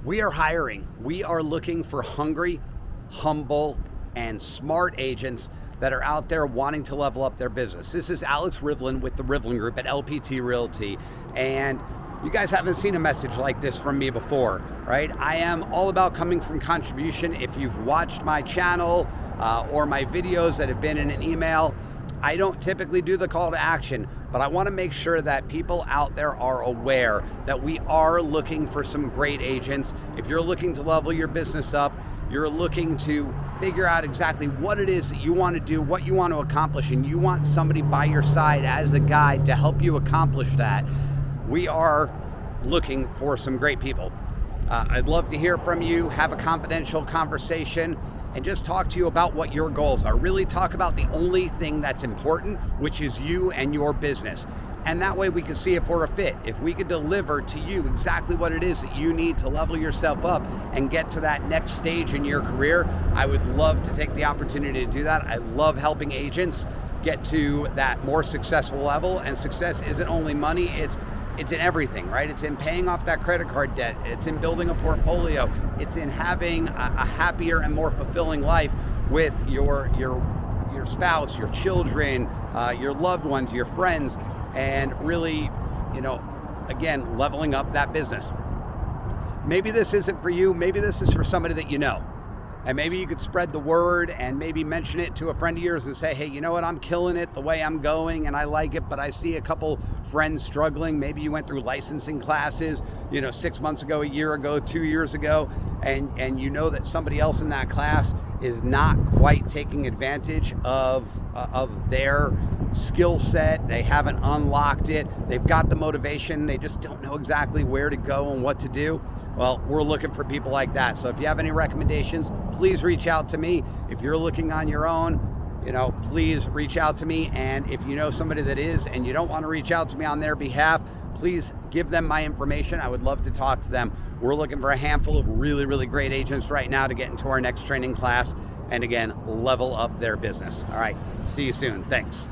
We are hiring. We are looking for hungry, humble, and smart agents that are out there wanting to level up their business. This is Alex Rivlin with the Rivlin Group at LPT Realty, and you guys haven't seen a message like this from me before, right? I am all about coming from contribution. If you've watched my channel or my videos that have been in an email, I don't typically do the call to action, but I want to make sure that people out there are aware that we are looking for some great agents. If you're looking to level your business up, you're looking to figure out exactly what it is that you want to do, what you want to accomplish, and you want somebody by your side as a guide to help you accomplish that, we are looking for some great people. I'd love to hear from you, have a confidential conversation, and just talk to you about what your goals are. Really talk about the only thing that's important, which is you and your business. And that way we can see if we're a fit. If we could deliver to you exactly what it is that you need to level yourself up and get to that next stage in your career, I would love to take the opportunity to do that. I love helping agents get to that more successful level, and success isn't only money, it's in everything, right? It's in paying off that credit card debt. It's in building a portfolio. It's in having a happier and more fulfilling life with your spouse, your children, your loved ones, your friends, and really, again, leveling up that business. Maybe this isn't for you. Maybe this is for somebody that you know. And maybe you could spread the word and maybe mention it to a friend of yours and say, hey, you know what, I'm killing it the way I'm going and I like it, but I see a couple friends struggling. Maybe you went through licensing classes, 6 months ago, a year ago, 2 years ago, and you know that somebody else in that class is not quite taking advantage of their skill set. They haven't unlocked it. They've got the motivation. They just don't know exactly where to go and what to do. Well, we're looking for people like that. So if you have any recommendations, please reach out to me. If you're looking on your own, please reach out to me. And if you know somebody that is and you don't want to reach out to me on their behalf, please give them my information. I would love to talk to them. We're looking for a handful of really, really great agents right now to get into our next training class and again, level up their business. All right, see you soon. Thanks.